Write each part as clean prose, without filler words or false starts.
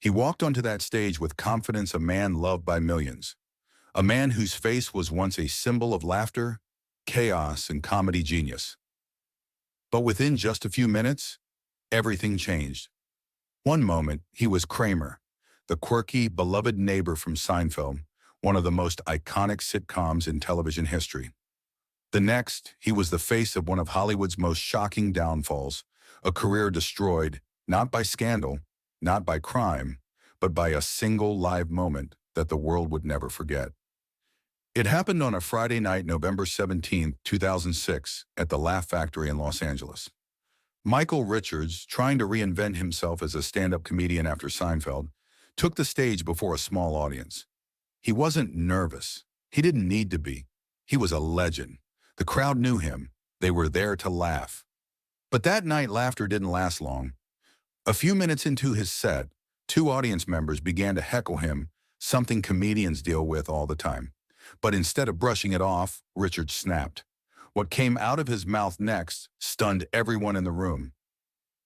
He walked onto that stage with confidence, a man loved by millions, a man whose face was once a symbol of laughter, chaos, and comedy genius. But within just a few minutes, everything changed. One moment, he was Kramer, the quirky, beloved neighbor from Seinfeld, one of the most iconic sitcoms in television history. The next, he was the face of one of Hollywood's most shocking downfalls, a career destroyed, not by scandal, not by crime, but by a single live moment that the world would never forget. It happened on a Friday night, November 17, 2006, at the Laugh Factory in Los Angeles. Michael Richards, trying to reinvent himself as a stand-up comedian after Seinfeld, took the stage before a small audience. He wasn't nervous. He didn't need to be. He was a legend. The crowd knew him. They were there to laugh. But that night, laughter didn't last long. A few minutes into his set, two audience members began to heckle him, something comedians deal with all the time. But instead of brushing it off, Richards snapped. What came out of his mouth next stunned everyone in the room.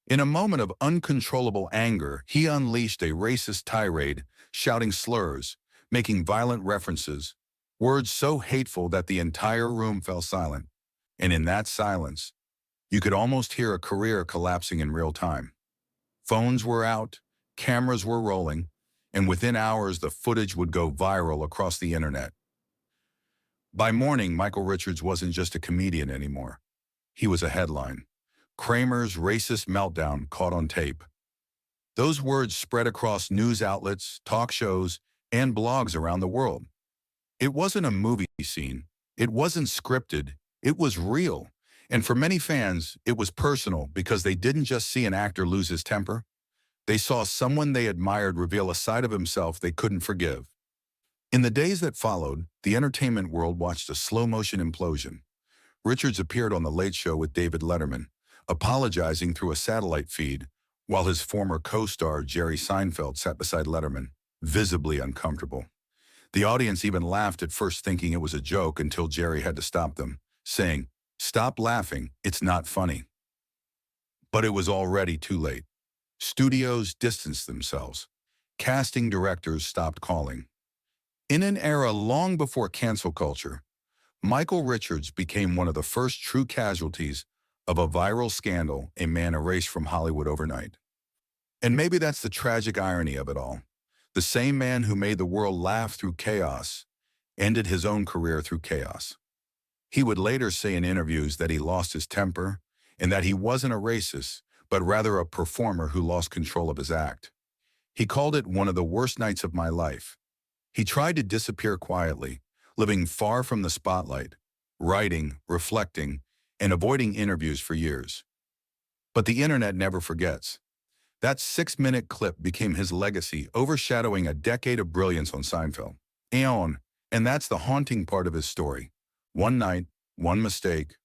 In a moment of uncontrollable anger, he unleashed a racist tirade, shouting slurs, making violent references, words so hateful that the entire room fell silent. And in that silence, you could almost hear a career collapsing in real time. Phones were out, cameras were rolling, and within hours the footage would go viral across the internet. By morning, Michael Richards wasn't just a comedian anymore. He was a headline. Kramer's racist meltdown caught on tape. Those words spread across news outlets, talk shows, and blogs around the world. It wasn't a movie scene. It wasn't scripted. It was real. And for many fans, it was personal because they didn't just see an actor lose his temper. They saw someone they admired reveal a side of himself they couldn't forgive. In the days that followed, the entertainment world watched a slow-motion implosion. Richards appeared on The Late Show with David Letterman, apologizing through a satellite feed, while his former co-star Jerry Seinfeld sat beside Letterman, visibly uncomfortable. The audience even laughed at first, thinking it was a joke, until Jerry had to stop them, saying, "Stop laughing, it's not funny." But it was already too late. Studios distanced themselves. Casting directors stopped calling. In an era long before cancel culture, Michael Richards became one of the first true casualties of a viral scandal, a man erased from Hollywood overnight. And maybe that's the tragic irony of it all. The same man who made the world laugh through chaos ended his own career through chaos. He would later say in interviews that he lost his temper and that he wasn't a racist, but rather a performer who lost control of his act. He called it one of the worst nights of my life. He tried to disappear quietly, living far from the spotlight, writing, reflecting, and avoiding interviews for years. But the internet never forgets. That 6-minute clip became his legacy, overshadowing a decade of brilliance on Seinfeld. And that's the haunting part of his story. One night, one mistake,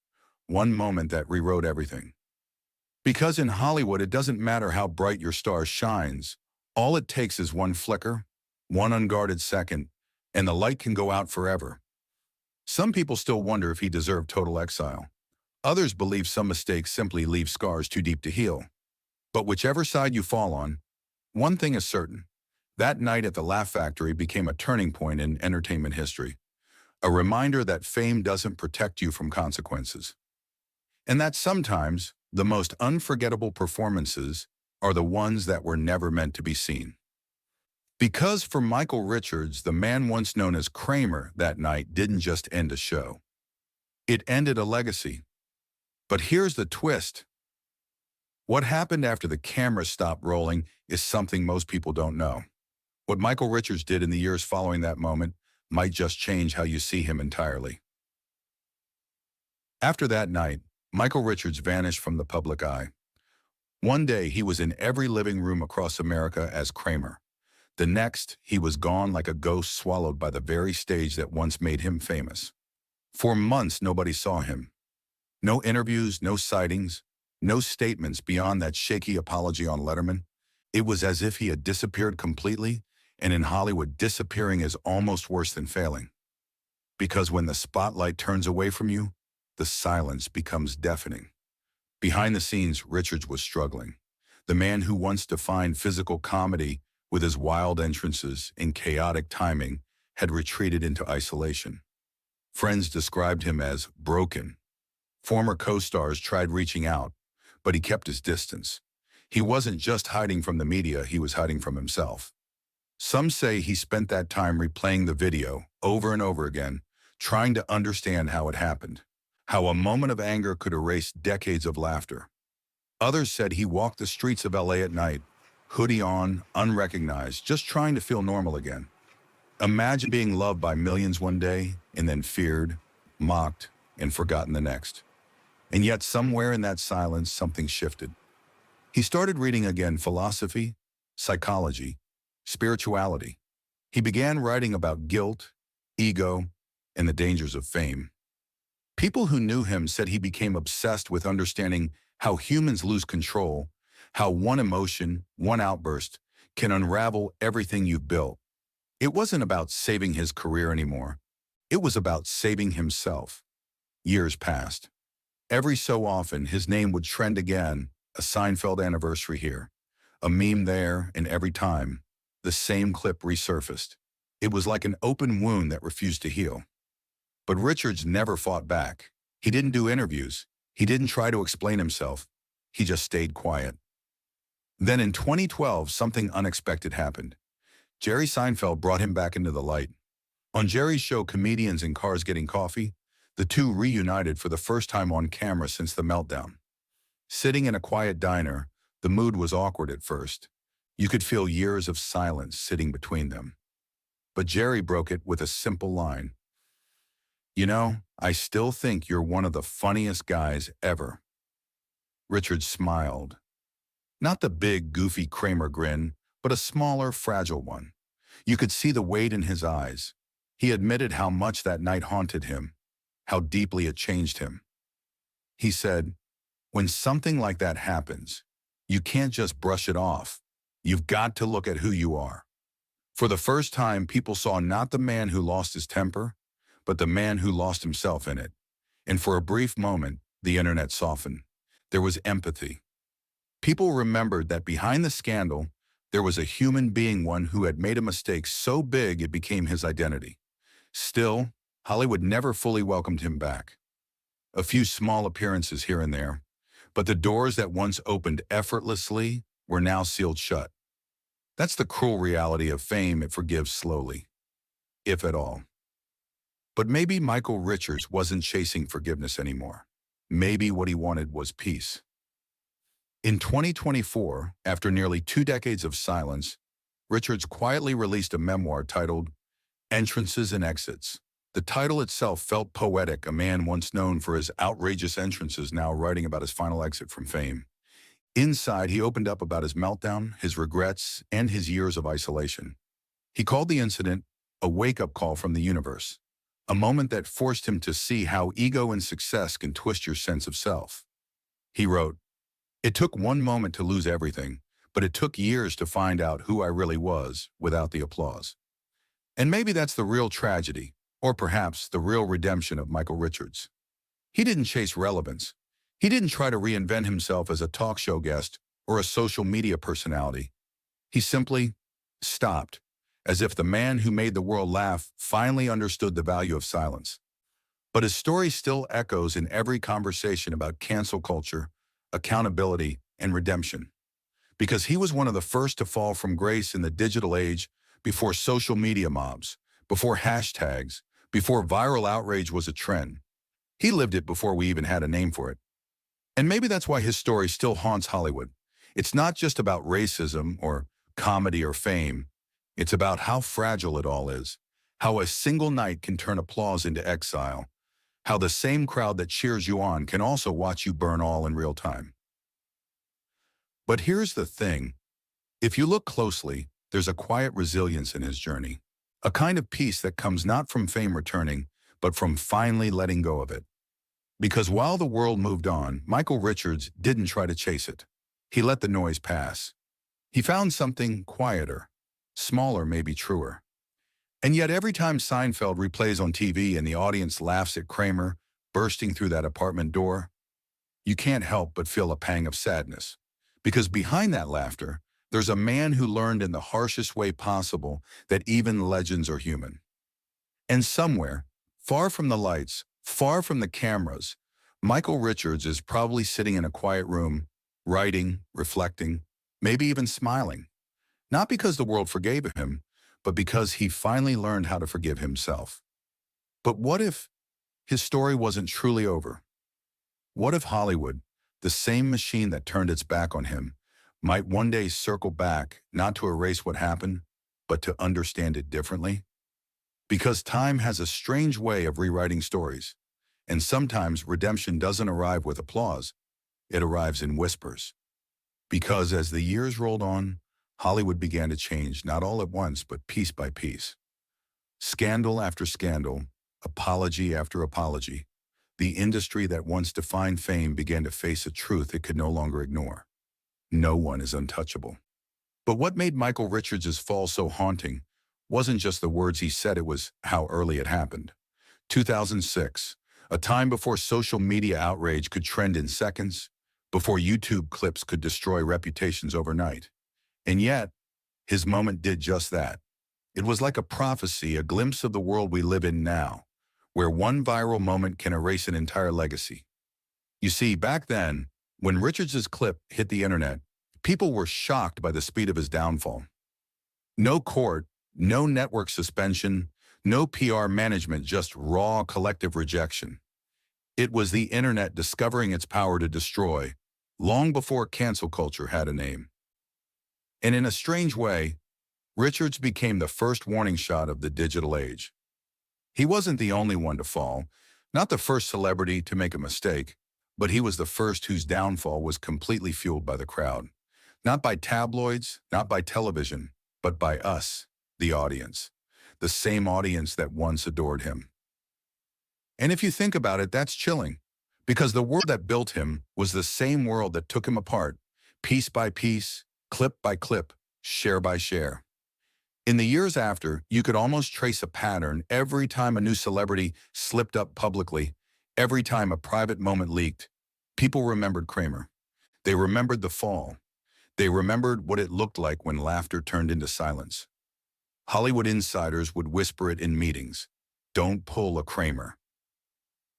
one moment that rewrote everything. Because in Hollywood, it doesn't matter how bright your star shines. All it takes is one flicker, one unguarded second, and the light can go out forever. Some people still wonder if he deserved total exile. Others believe some mistakes simply leave scars too deep to heal. But whichever side you fall on, one thing is certain. That night at the Laugh Factory became a turning point in entertainment history. A reminder that fame doesn't protect you from consequences. And that sometimes the most unforgettable performances are the ones that were never meant to be seen. Because for Michael Richards, the man once known as Kramer, that night didn't just end a show. It ended a legacy. But here's the twist. What happened after the camera stopped rolling is something most people don't know. What Michael Richards did in the years following that moment might just change how you see him entirely. After that night, Michael Richards vanished from the public eye. One day, he was in every living room across America as Kramer. The next, he was gone like a ghost swallowed by the very stage that once made him famous. For months, nobody saw him. No interviews, no sightings, no statements beyond that shaky apology on Letterman. It was as if he had disappeared completely, and in Hollywood, disappearing is almost worse than failing. Because when the spotlight turns away from you, the silence becomes deafening. Behind the scenes, Richards was struggling. The man who once defined physical comedy with his wild entrances and chaotic timing, had retreated into isolation. Friends described him as broken. Former co-stars tried reaching out, but he kept his distance. He wasn't just hiding from the media, he was hiding from himself. Some say he spent that time replaying the video over and over again, trying to understand how it happened, how a moment of anger could erase decades of laughter. Others said he walked the streets of LA at night, hoodie on, unrecognized, just trying to feel normal again. Imagine being loved by millions one day and then feared, mocked, and forgotten the next. And yet somewhere in that silence, something shifted. He started reading again philosophy, psychology, spirituality. He began writing about guilt, ego, and the dangers of fame. People who knew him said he became obsessed with understanding how humans lose control, how one emotion, one outburst, can unravel everything you've built. It wasn't about saving his career anymore. It was about saving himself. Years passed. Every so often, his name would trend again, a Seinfeld anniversary here, a meme there, and every time, the same clip resurfaced. It was like an open wound that refused to heal. But Richards never fought back. He didn't do interviews. He didn't try to explain himself. He just stayed quiet. Then in 2012, something unexpected happened. Jerry Seinfeld brought him back into the light. On Jerry's show, Comedians in Cars Getting Coffee, the two reunited for the first time on camera since the Meltdown. Sitting in a quiet diner, the mood was awkward at first. You could feel years of silence sitting between them. But Jerry broke it with a simple line. "You know, I still think you're one of the funniest guys ever." Richards smiled. Not the big, goofy Kramer grin, but a smaller, fragile one. You could see the weight in his eyes. He admitted how much that night haunted him, how deeply it changed him. He said, "When something like that happens, you can't just brush it off. You've got to look at who you are." For the first time, people saw not the man who lost his temper, but the man who lost himself in it. And for a brief moment, the internet softened. There was empathy. People remembered that behind the scandal, there was a human being, one who had made a mistake so big it became his identity. Still, Hollywood never fully welcomed him back. A few small appearances here and there, but the doors that once opened effortlessly were now sealed shut. That's the cruel reality of fame. It forgives slowly, if at all. But maybe Michael Richards wasn't chasing forgiveness anymore. Maybe what he wanted was peace. In 2024, after nearly 2 decades of silence, Richards quietly released a memoir titled Entrances and Exits. The title itself felt poetic, a man once known for his outrageous entrances now writing about his final exit from fame. Inside, he opened up about his meltdown, his regrets, and his years of isolation. He called the incident a wake-up call from the universe, a moment that forced him to see how ego and success can twist your sense of self. He wrote, "It took one moment to lose everything, but it took years to find out who I really was without the applause." And maybe that's the real tragedy, or perhaps the real redemption of Michael Richards. He didn't chase relevance. He didn't try to reinvent himself as a talk show guest or a social media personality. He simply stopped, as if the man who made the world laugh finally understood the value of silence. But his story still echoes in every conversation about cancel culture, accountability, and redemption. Because he was one of the first to fall from grace in the digital age, before social media mobs, before hashtags, before viral outrage was a trend. He lived it before we even had a name for it. And maybe that's why his story still haunts Hollywood. It's not just about racism or comedy or fame. It's about how fragile it all is, how a single night can turn applause into exile, how the same crowd that cheers you on can also watch you burn all in real time. But here's the thing. If you look closely, there's a quiet resilience in his journey, a kind of peace that comes not from fame returning, but from finally letting go of it. Because while the world moved on, Michael Richards didn't try to chase it. He let the noise pass. He found something quieter, smaller, maybe truer. And yet every time Seinfeld replays on TV and the audience laughs at Kramer bursting through that apartment door, you can't help but feel a pang of sadness. Because behind that laughter, There's a man who learned in the harshest way possible that even legends are human. And somewhere, far from the lights, far from the cameras, Michael Richards is probably sitting in a quiet room, writing, reflecting, maybe even smiling. Not because the world forgave him, but because he finally learned how to forgive himself. But what if his story wasn't truly over? What if Hollywood, the same machine that turned its back on him, might one day circle back, not to erase what happened, but to understand it differently? Because time has a strange way of rewriting stories, and sometimes redemption doesn't arrive with applause, it arrives in whispers. Because as the years rolled on, Hollywood began to change, not all at once, but piece by piece. Scandal after scandal, apology after apology, the industry that once defined fame began to face a truth it could no longer ignore. No one is untouchable. But what made Michael Richards' fall so haunting wasn't just the words he said, it was how early it happened. 2006, a time before social media outrage could trend in seconds, before YouTube clips could destroy reputations overnight. And yet, his moment did just that. It was like a prophecy, a glimpse of the world we live in now, where one viral moment can erase an entire legacy. You see, back then, when Richards' clip hit the internet, people were shocked by the speed of his downfall. No court, no network suspension, no PR management, just raw collective rejection. It was the internet discovering its power to destroy, long before cancel culture had a name. And in a strange way, Richards became the first warning shot of the digital age. He wasn't the only one to fall, not the first celebrity to make a mistake, but he was the first whose downfall was completely fueled by the crowd. Not by tabloids, not by television, but by us, the audience. The same audience that once adored him. And if you think about it, that's chilling, because the world that built him was the same world that took him apart, piece by piece, clip by clip, share by share. In the years after, you could almost trace a pattern every time a new celebrity slipped up publicly, every time a private moment leaked. People remembered Kramer. They remembered the fall. They remembered what it looked like when laughter turned into silence. Hollywood insiders would whisper it in meetings. Don't pull a Kramer.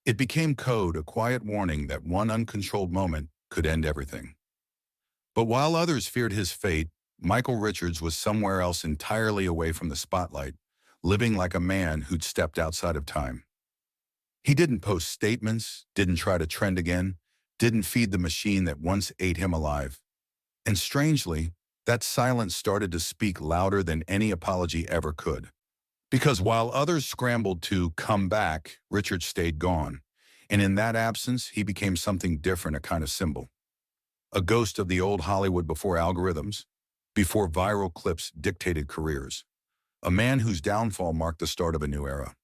It became code, a quiet warning that one uncontrolled moment could end everything. But while others feared his fate, Michael Richards was somewhere else entirely away from the spotlight, living like a man who'd stepped outside of time. He didn't post statements, didn't try to trend again, didn't feed the machine that once ate him alive. And strangely, that silence started to speak louder than any apology ever could. Because while others scrambled to come back, Richards stayed gone. And in that absence, he became something different, a kind of symbol. A ghost of the old Hollywood before algorithms, before viral clips dictated careers. A man whose downfall marked the start of a new era.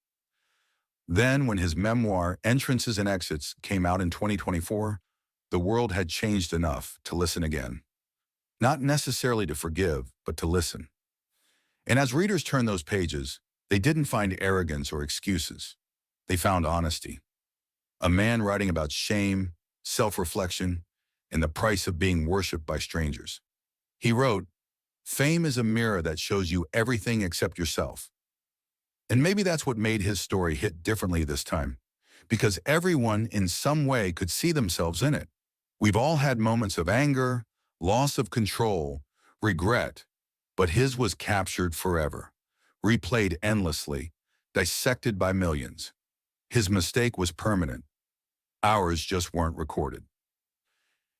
Then, when his memoir, Entrances and Exits, came out in 2024, the world had changed enough to listen again. Not necessarily to forgive, but to listen. And as readers turned those pages, they didn't find arrogance or excuses. They found honesty. A man writing about shame, self-reflection, and the price of being worshipped by strangers. He wrote, "Fame is a mirror that shows you everything except yourself." And maybe that's what made his story hit differently this time, because everyone in some way could see themselves in it. We've all had moments of anger, loss of control, regret, but his was captured forever, replayed endlessly, dissected by millions. His mistake was permanent. Ours just weren't recorded.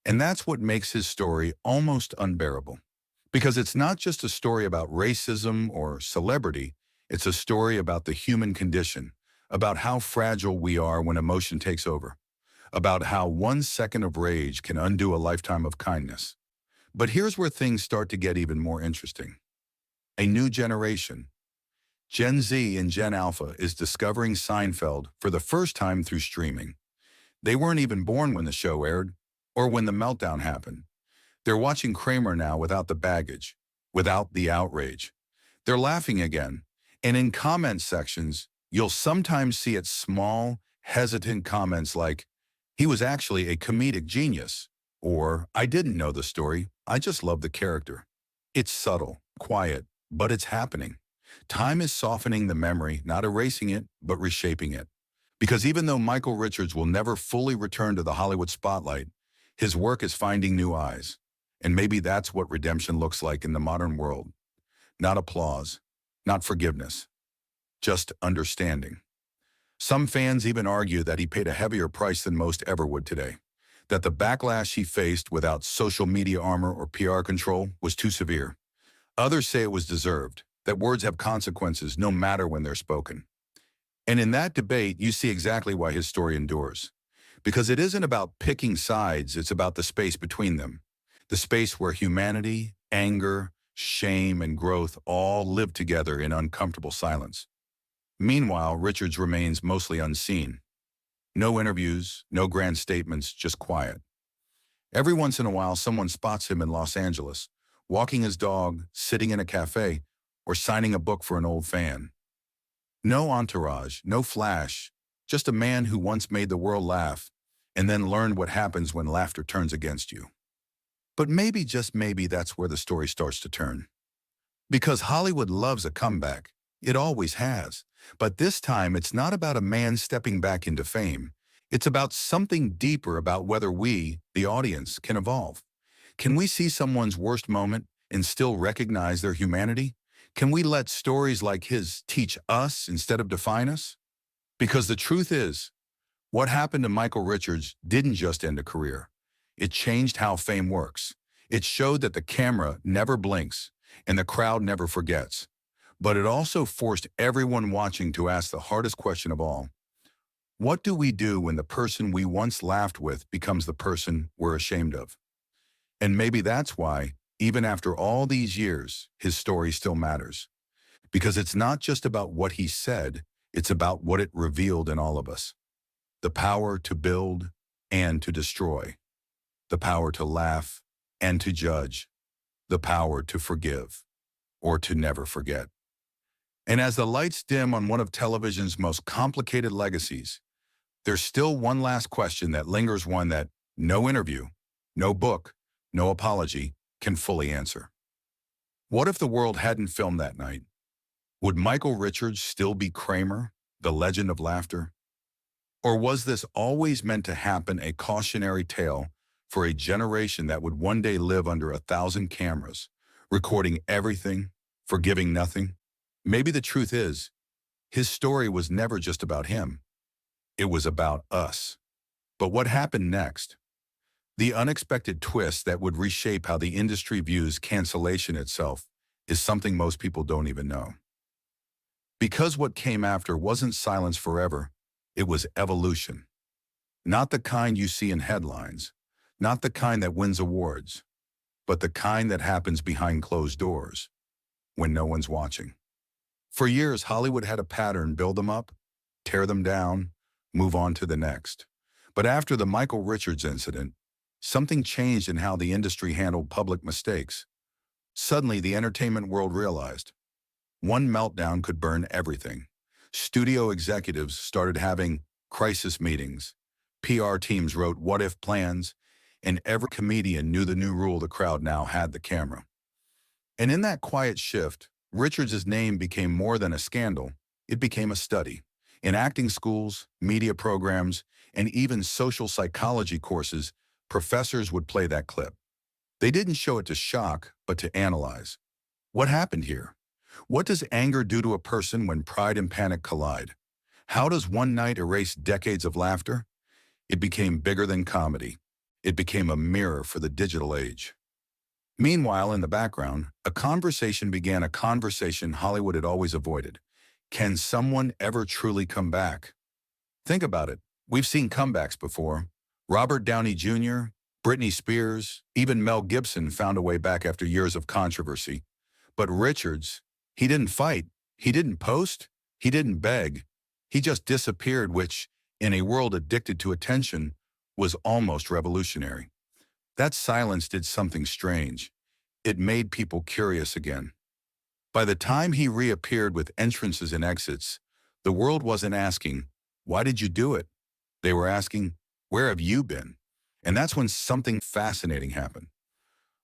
And that's what makes his story almost unbearable. Because it's not just a story about racism or celebrity, it's a story about the human condition, about how fragile we are when emotion takes over, about how 1 second of rage can undo a lifetime of kindness. But here's where things start to get even more interesting. A new generation, Gen Z and Gen Alpha, is discovering Seinfeld for the first time through streaming. They weren't even born when the show aired, or when the meltdown happened. They're watching Kramer now without the baggage, without the outrage. They're laughing again, and in comment sections, you'll sometimes see it small, hesitant comments like, "He was actually a comedic genius," or "I didn't know the story, I just love the character." It's subtle, quiet, but it's happening. Time is softening the memory, not erasing it, but reshaping it. Because even though Michael Richards will never fully return to the Hollywood spotlight, his work is finding new eyes. And maybe that's what redemption looks like in the modern world. Not applause, not forgiveness, just understanding. Some fans even argue that he paid a heavier price than most ever would today, that the backlash he faced without social media armor or PR control was too severe. Others say it was deserved, that words have consequences no matter when they're spoken. And in that debate, you see exactly why his story endures. Because it isn't about picking sides, it's about the space between them. The space where humanity, anger, shame, and growth all live together in uncomfortable silence. Meanwhile, Richards remains mostly unseen. No interviews, no grand statements, just quiet. Every once in a while, someone spots him in Los Angeles, walking his dog, sitting in a cafe, or signing a book for an old fan. No entourage, no flash, just a man who once made the world laugh and then learned what happens when laughter turns against you. But maybe, just maybe, that's where the story starts to turn. Because Hollywood loves a comeback. It always has. But this time, it's not about a man stepping back into fame. It's about something deeper, about whether we, the audience, can evolve. Can we see someone's worst moment and still recognize their humanity? Can we let stories like his teach us instead of define us? Because the truth is, what happened to Michael Richards didn't just end a career. It changed how fame works. It showed that the camera never blinks and the crowd never forgets. But it also forced everyone watching to ask the hardest question of all. What do we do when the person we once laughed with becomes the person we're ashamed of? And maybe that's why, even after all these years, his story still matters. Because it's not just about what he said, it's about what it revealed in all of us. The power to build and to destroy. The power to laugh and to judge. The power to forgive or to never forget. And as the lights dim on one of television's most complicated legacies, there's still one last question that lingers, one that no interview, no book, no apology can fully answer. What if the world hadn't filmed that night? Would Michael Richards still be Kramer, the legend of laughter? Or was this always meant to happen, a cautionary tale for a generation that would one day live under 1,000 cameras, recording everything, forgiving nothing? Maybe the truth is, his story was never just about him. It was about us. But what happened next? The unexpected twist that would reshape how the industry views cancellation itself is something most people don't even know. Because what came after wasn't silence forever, it was evolution. Not the kind you see in headlines, not the kind that wins awards, but the kind that happens behind closed doors, when no one's watching. For years, Hollywood had a pattern: build them up, tear them down, move on to the next. But after the Michael Richards incident, something changed in how the industry handled public mistakes. Suddenly, the entertainment world realized one meltdown could burn everything. Studio executives started having crisis meetings. PR teams wrote what-if plans, and every comedian knew the new rule: the crowd now had the camera. And in that quiet shift, Richards' name became more than a scandal. It became a study. In acting schools, media programs, and even social psychology courses, professors would play that clip. They didn't show it to shock, but to analyze. What happened here? What does anger do to a person when pride and panic collide? How does one night erase decades of laughter? It became bigger than comedy. It became a mirror for the digital age. Meanwhile, in the background, a conversation began, a conversation Hollywood had always avoided. Can someone ever truly come back? Think about it. We've seen comebacks before. Robert Downey Jr., Britney Spears, even Mel Gibson found a way back after years of controversy. But Richards, he didn't fight, he didn't post, he didn't beg. He just disappeared, which, in a world addicted to attention, was almost revolutionary. That silence did something strange. It made people curious again. By the time he reappeared with entrances and exits, the world wasn't asking, "Why did you do it?" They were asking, "Where have you been?" And that's when something fascinating happened.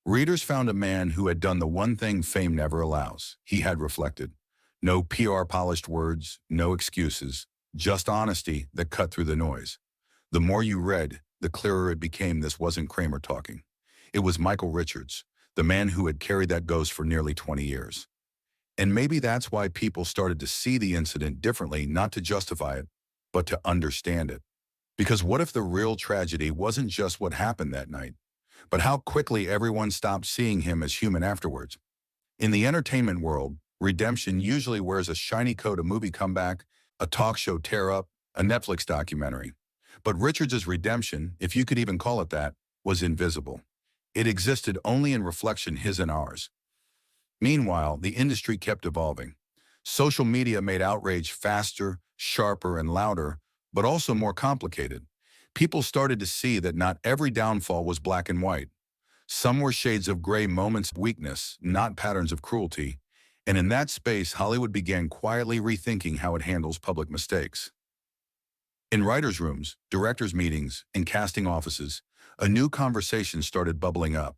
Readers found a man who had done the one thing fame never allows. He had reflected. No PR polished words, no excuses, just honesty that cut through the noise. The more you read, the clearer it became this wasn't Kramer talking. It was Michael Richards, the man who had carried that ghost for nearly 20 years. And maybe that's why people started to see the incident differently, not to justify it, but to understand it. Because what if the real tragedy wasn't just what happened that night, but how quickly everyone stopped seeing him as human afterwards? In the entertainment world, redemption usually wears a shiny coat: a movie comeback, a talk show tear-up, a Netflix documentary. But Richards's redemption, if you could even call it that, was invisible. It existed only in reflection, his and ours. Meanwhile, the industry kept evolving. Social media made outrage faster, sharper, and louder, but also more complicated. People started to see that not every downfall was black and white. Some were shades of gray, moments of weakness, not patterns of cruelty. And in that space, Hollywood began quietly rethinking how it handles public mistakes. In writers' rooms, directors' meetings, and casting offices, a new conversation started bubbling up.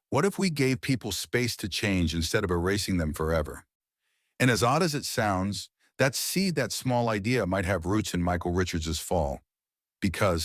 What if we gave people space to change instead of erasing them forever? And as odd as it sounds, that seed, that small idea, might have roots in Michael Richards' fall. Because